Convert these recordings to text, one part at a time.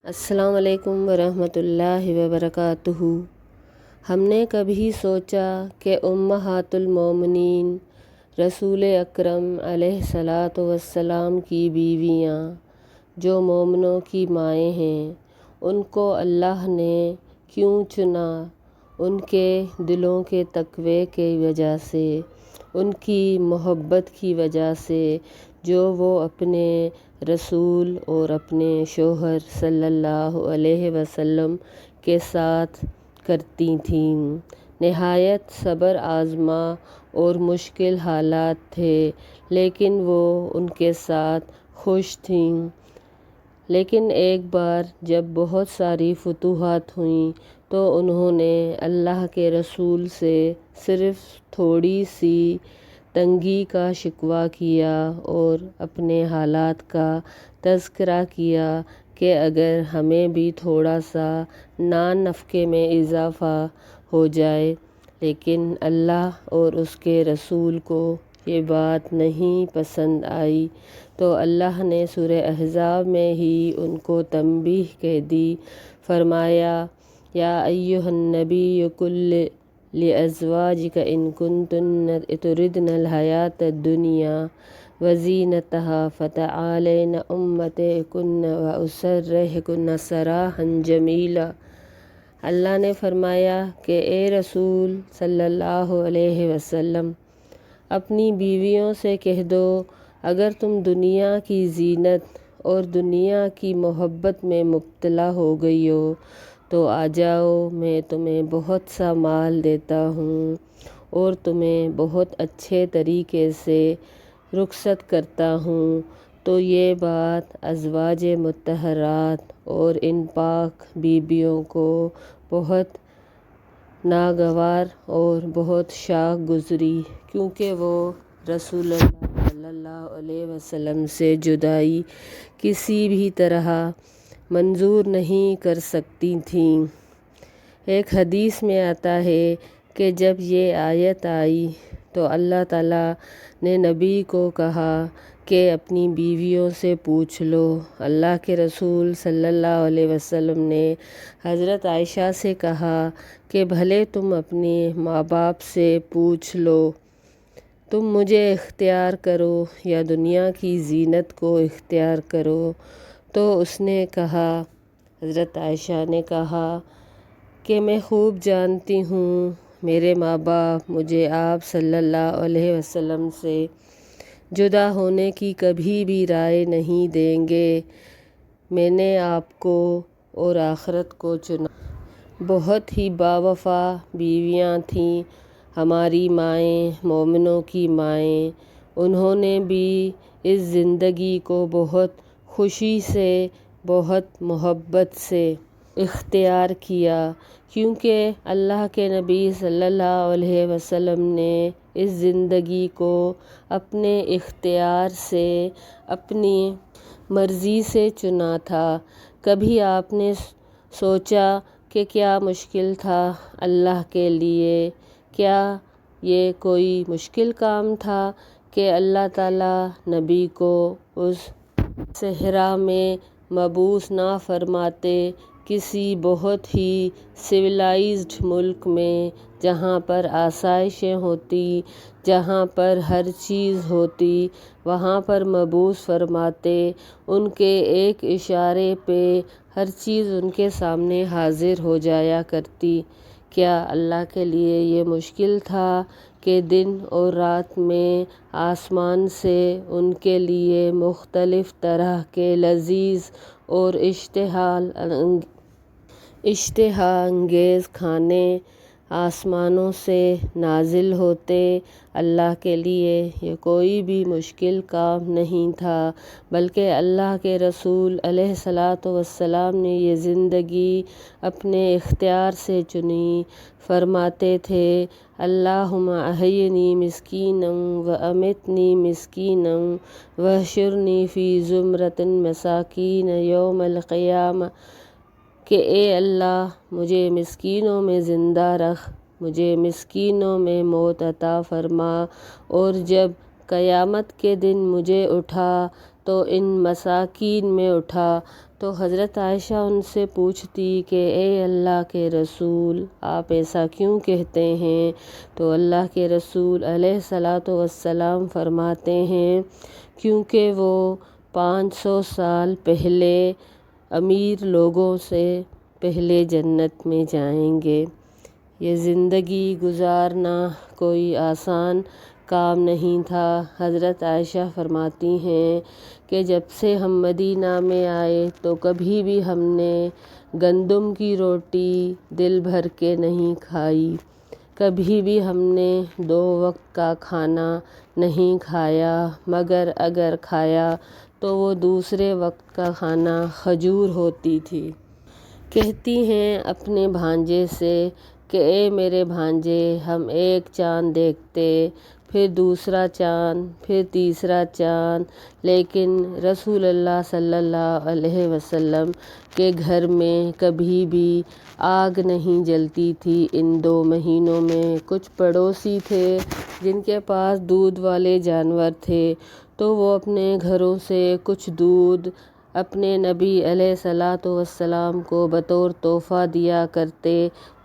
السلام علیکم ورحمۃ اللہ وبرکاتہ۔ ہم نے کبھی سوچا کہ امہات المومنین رسول اکرم علیہ الصلاۃ والسلام کی بیویاں جو مومنوں کی مائیں ہیں، ان کو اللہ نے کیوں چنا؟ ان کے دلوں کے تقوی کی وجہ سے، ان کی محبت کی وجہ سے جو وہ اپنے رسول اور اپنے شوہر صلی اللہ علیہ وسلم کے ساتھ کرتی تھیں۔ نہایت صبر آزما اور مشکل حالات تھے، لیکن وہ ان کے ساتھ خوش تھیں۔ لیکن ایک بار جب بہت ساری فتوحات ہوئیں تو انہوں نے اللہ کے رسول سے صرف تھوڑی سی تنگی کا شکوہ کیا اور اپنے حالات کا تذکرہ کیا کہ اگر ہمیں بھی تھوڑا سا نان نفقے میں اضافہ ہو جائے۔ لیکن اللہ اور اس کے رسول کو یہ بات نہیں پسند آئی، تو اللہ نے سورہ احزاب میں ہی ان کو تنبیہ کہہ دی۔ فرمایا، یا ایھا النبی قل لازواجک ان کنتن تردن الحیاۃ الدنیا وزینتہا فتعالین امتعکن واسرحکن سراحا جمیلا۔ اللہ نے فرمایا کہ اے رسول صلی اللہ علیہ وسلم، اپنی بیویوں سے کہہ دو، اگر تم دنیا کی زینت اور دنیا کی محبت میں مبتلا ہو گئی ہو تو آ جاؤ، میں تمہیں بہت سا مال دیتا ہوں اور تمہیں بہت اچھے طریقے سے رخصت کرتا ہوں۔ تو یہ بات ازواج مطہرات اور ان پاک بیویوں کو بہت ناگوار اور بہت شاق گزری، کیونکہ وہ رسول اللہ صلی اللہ علیہ وسلم سے جدائی کسی بھی طرح منظور نہیں کر سکتی تھیں۔ ایک حدیث میں آتا ہے کہ جب یہ آیت آئی تو اللہ تعالیٰ نے نبی کو کہا کہ اپنی بیویوں سے پوچھ لو۔ اللہ کے رسول صلی اللہ علیہ وسلم نے حضرت عائشہ سے کہا کہ بھلے تم اپنے ماں باپ سے پوچھ لو، تم مجھے اختیار کرو یا دنیا کی زینت کو اختیار کرو۔ تو اس نے کہا، حضرت عائشہ نے کہا کہ میں خوب جانتی ہوں میرے ماں باپ مجھے آپ صلی اللہ علیہ وسلم سے جدا ہونے کی کبھی بھی رائے نہیں دیں گے۔ میں نے آپ کو اور آخرت کو چنا۔ بہت ہی باوفا بیویاں تھیں ہماری مائیں، مومنوں کی مائیں۔ انہوں نے بھی اس زندگی کو بہت خوشی سے، بہت محبت سے اختیار کیا، کیونکہ اللہ کے نبی صلی اللہ علیہ وسلم نے اس زندگی کو اپنے اختیار سے، اپنی مرضی سے چنا تھا۔ کبھی آپ نے سوچا کہ کیا مشکل تھا اللہ کے لیے؟ کیا یہ کوئی مشکل کام تھا کہ اللہ تعالیٰ نبی کو اس صحرا میں مبعوث نہ فرماتے، کسی بہت ہی سویلائزڈ ملک میں جہاں پر آسائشیں ہوتی، جہاں پر ہر چیز ہوتی، وہاں پر مبعوث فرماتے؟ ان کے ایک اشارے پہ ہر چیز ان کے سامنے حاضر ہو جایا کرتی۔ کیا اللہ کے لیے یہ مشکل تھا کہ دن اور رات میں آسمان سے ان کے لیے مختلف طرح کے لذیذ اور اشتہا انگیز کھانے آسمانوں سے نازل ہوتے؟ اللہ کے لیے یہ کوئی بھی مشکل کام نہیں تھا، بلکہ اللہ کے رسول علیہ الصلاۃ والسلام نے یہ زندگی اپنے اختیار سے چنی۔ فرماتے تھے، اللہم احیینی مسکینا وامتنی مسکینا واحشرنی فی زمرۃ المساکین یوم القیامہ، کہ اے اللہ مجھے مسکینوں میں زندہ رکھ، مجھے مسکینوں میں موت عطا فرما، اور جب قیامت کے دن مجھے اٹھا تو ان مساکین میں اٹھا۔ تو حضرت عائشہ ان سے پوچھتی کہ اے اللہ کے رسول، آپ ایسا کیوں کہتے ہیں؟ تو اللہ کے رسول علیہ الصلاۃ والسلام فرماتے ہیں کیونکہ وہ 500 سال پہلے امیر لوگوں سے پہلے جنت میں جائیں گے۔ یہ زندگی گزارنا کوئی آسان کام نہیں تھا۔ حضرت عائشہ فرماتی ہیں کہ جب سے ہم مدینہ میں آئے تو کبھی بھی ہم نے گندم کی روٹی دل بھر کے نہیں کھائی، کبھی بھی ہم نے 2 وقت کا کھانا نہیں کھایا، مگر اگر کھایا تو وہ دوسرے وقت کا کھانا کھجور ہوتی تھی۔ کہتی ہیں اپنے بھانجے سے کہ اے میرے بھانجے، ہم ایک چاند دیکھتے، پھر دوسرا چاند، پھر تیسرا چاند، لیکن رسول اللہ صلی اللہ علیہ وسلم کے گھر میں کبھی بھی آگ نہیں جلتی تھی ان 2 مہینوں میں۔ کچھ پڑوسی تھے جن کے پاس دودھ والے جانور تھے، تو وہ اپنے گھروں سے کچھ دودھ اپنے نبی علیہ الصلاۃ والسلام کو بطور تحفہ دیا کرتے،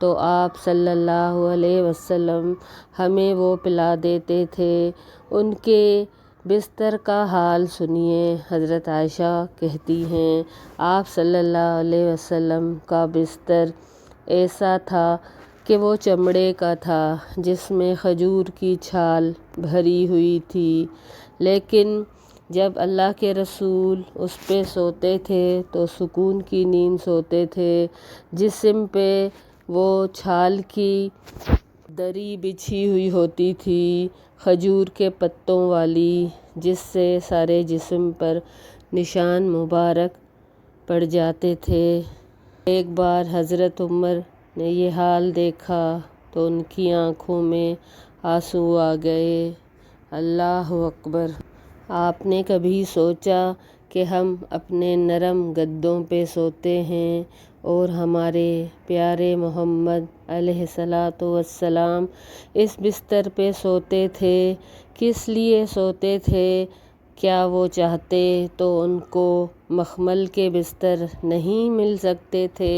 تو آپ صلی اللہ علیہ وسلم ہمیں وہ پلا دیتے تھے۔ ان کے بستر کا حال سنیے۔ حضرت عائشہ کہتی ہیں آپ صلی اللہ علیہ وسلم کا بستر ایسا تھا کہ وہ چمڑے کا تھا، جس میں کھجور کی چھال بھری ہوئی تھی، لیکن جب اللہ کے رسول اس پہ سوتے تھے تو سکون کی نیند سوتے تھے۔ جسم پہ وہ چھال کی دری بچھی ہوئی ہوتی تھی، کھجور کے پتوں والی، جس سے سارے جسم پر نشان مبارک پڑ جاتے تھے۔ ایک بار حضرت عمر نے یہ حال دیکھا تو ان کی آنکھوں میں آنسو آ گئے۔ اللہ اکبر! آپ نے کبھی سوچا کہ ہم اپنے نرم گدوں پہ سوتے ہیں اور ہمارے پیارے محمد علیہ الصلاۃ والسلام اس بستر پہ سوتے تھے؟ کس لیے سوتے تھے؟ کیا وہ چاہتے تو ان کو مخمل کے بستر نہیں مل سکتے تھے؟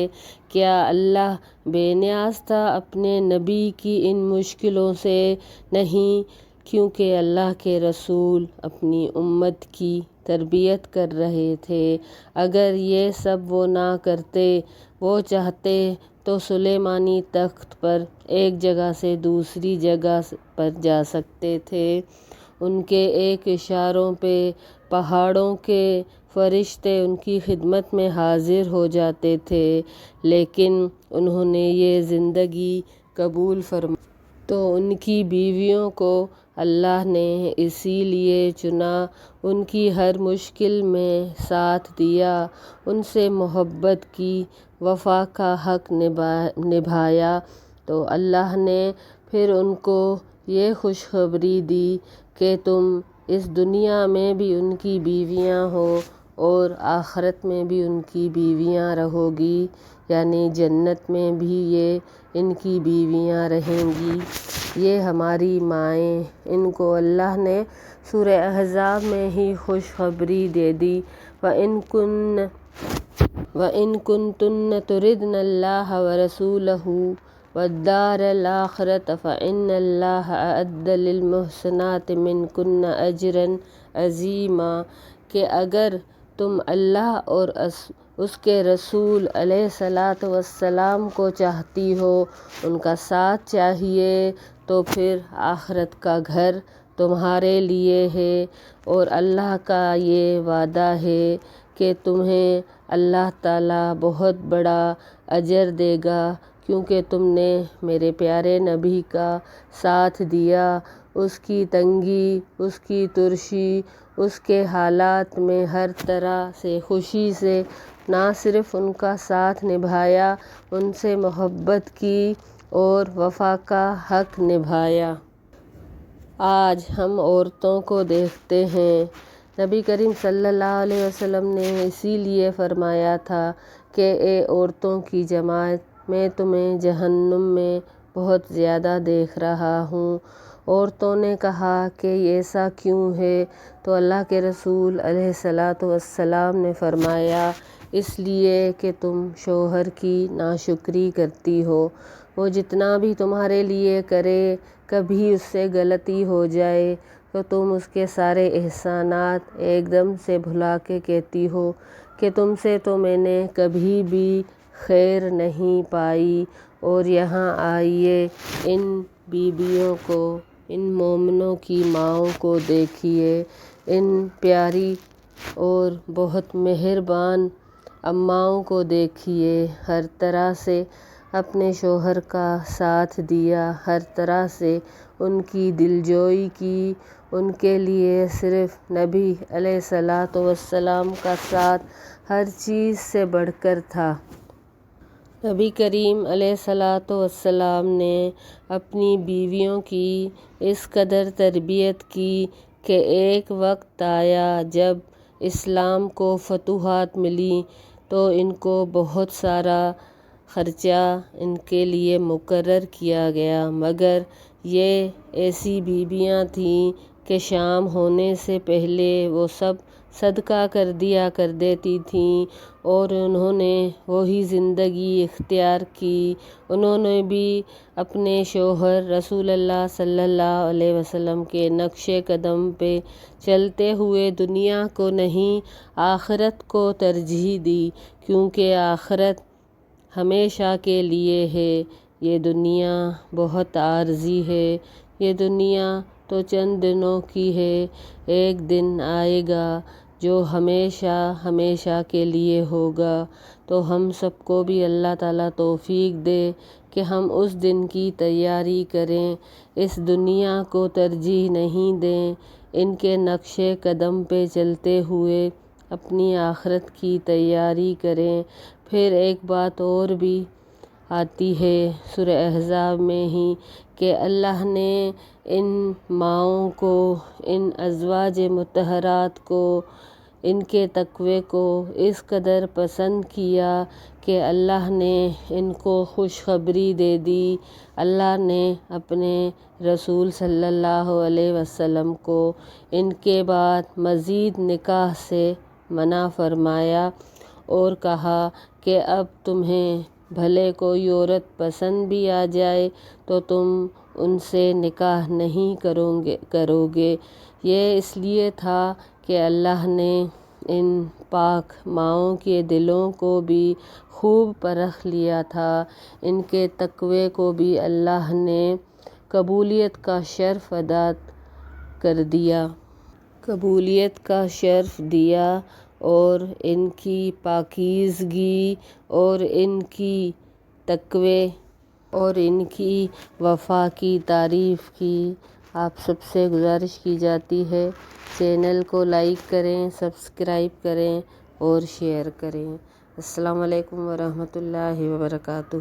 کیا اللہ بے نیاز تھا اپنے نبی کی ان مشکلوں سے؟ نہیں، کیونکہ اللہ کے رسول اپنی امت کی تربیت کر رہے تھے۔ اگر یہ سب وہ نہ کرتے، وہ چاہتے تو سلیمانی تخت پر ایک جگہ سے دوسری جگہ پر جا سکتے تھے۔ ان کے ایک اشاروں پہ پہاڑوں کے فرشتے ان کی خدمت میں حاضر ہو جاتے تھے، لیکن انہوں نے یہ زندگی قبول فرمائی تو ان کی بیویوں کو اللہ نے اسی لیے چنا، ان کی ہر مشکل میں ساتھ دیا، ان سے محبت کی، وفا کا حق نبھایا، تو اللہ نے پھر ان کو یہ خوشخبری دی کہ تم اس دنیا میں بھی ان کی بیویاں ہو اور آخرت میں بھی ان کی بیویاں رہو گی، یعنی جنت میں بھی یہ ان کی بیویاں رہیں گی۔ یہ ہماری مائیں، ان کو اللہ نے سورہ احزاب میں ہی خوشخبری دے دی۔ وَإِن كُنتُنَّ تُرِدْنَ اللَّهَ وَرَسُولَهُ وَالدَّارَ الْآخِرَةَ فَإِنَّ اللَّهَ أَعَدَّ لِلْمُحْسِنَاتِ مِنكُنَّ أَجْرًا عَظِيمًا، کہ اگر تم اللہ اور اس کے رسول علیہ الصلاۃ والسلام کو چاہتی ہو، ان کا ساتھ چاہیے، تو پھر آخرت کا گھر تمہارے لیے ہے، اور اللہ کا یہ وعدہ ہے کہ تمہیں اللہ تعالیٰ بہت بڑا اجر دے گا، کیونکہ تم نے میرے پیارے نبی کا ساتھ دیا، اس کی تنگی، اس کی ترشی، اس کے حالات میں ہر طرح سے خوشی سے نہ صرف ان کا ساتھ نبھایا، ان سے محبت کی اور وفا کا حق نبھایا۔ آج ہم عورتوں کو دیکھتے ہیں، نبی کریم صلی اللہ علیہ وسلم نے اسی لیے فرمایا تھا کہ اے عورتوں کی جماعت، میں تمہیں جہنم میں بہت زیادہ دیکھ رہا ہوں۔ عورتوں نے کہا کہ ایسا کیوں ہے؟ تو اللہ کے رسول علیہ الصلاۃ والسلام نے فرمایا، اس لیے کہ تم شوہر کی ناشکری کرتی ہو۔ وہ جتنا بھی تمہارے لیے کرے، کبھی اس سے غلطی ہو جائے تو تم اس کے سارے احسانات ایک دم سے بھلا کے کہتی ہو کہ تم سے تو میں نے کبھی بھی خیر نہیں پائی، اور یہاں آئیے ان بیویوں کو، ان مومنوں کی ماؤں کو دیکھیے، ان پیاری اور بہت مہربان اماؤں کو دیکھیے، ہر طرح سے اپنے شوہر کا ساتھ دیا، ہر طرح سے ان کی دلجوئی کی، ان کے لیے صرف نبی علیہ الصلوۃ والسلام کا ساتھ ہر چیز سے بڑھ کر تھا۔ نبی کریم علیہ الصلوۃ والسلام نے اپنی بیویوں کی اس قدر تربیت کی کہ ایک وقت آیا جب اسلام کو فتوحات ملیں تو ان کو بہت سارا خرچہ ان کے لیے مقرر کیا گیا، مگر یہ ایسی بیویاں تھیں کہ شام ہونے سے پہلے وہ سب صدقہ کر دیا کر دیتی تھیں، اور انہوں نے وہی زندگی اختیار کی۔ انہوں نے بھی اپنے شوہر رسول اللہ صلی اللہ علیہ وسلم کے نقش قدم پہ چلتے ہوئے دنیا کو نہیں، آخرت کو ترجیح دی، کیونکہ آخرت ہمیشہ کے لیے ہے، یہ دنیا بہت عارضی ہے، یہ دنیا تو چند دنوں کی ہے، ایک دن آئے گا جو ہمیشہ ہمیشہ کے لیے ہوگا۔ تو ہم سب کو بھی اللہ تعالیٰ توفیق دے کہ ہم اس دن کی تیاری کریں، اس دنیا کو ترجیح نہیں دیں، ان کے نقش قدم پہ چلتے ہوئے اپنی آخرت کی تیاری کریں۔ پھر ایک بات اور بھی آتی ہے سورہ احزاب میں ہی کہ اللہ نے ان ماؤں کو، ان ازواج مطہرات کو، ان کے تقوی کو اس قدر پسند کیا کہ اللہ نے ان کو خوشخبری دے دی۔ اللہ نے اپنے رسول صلی اللہ علیہ وسلم کو ان کے بعد مزید نکاح سے منع فرمایا اور کہا کہ اب تمہیں بھلے کوئی عورت پسند بھی آ جائے تو تم ان سے نکاح نہیں کرو گے۔ یہ اس لیے تھا کہ اللہ نے ان پاک ماؤں کے دلوں کو بھی خوب پرکھ لیا تھا، ان کے تقوی کو بھی اللہ نے قبولیت کا شرف عطا کر دیا، قبولیت کا شرف دیا، اور ان کی پاکیزگی اور ان کی تقوی اور ان کی وفا کی تعریف کی۔ آپ سب سے گزارش کی جاتی ہے چینل کو لائک کریں، سبسکرائب کریں اور شیئر کریں۔ السلام علیکم ورحمۃ اللہ وبرکاتہ۔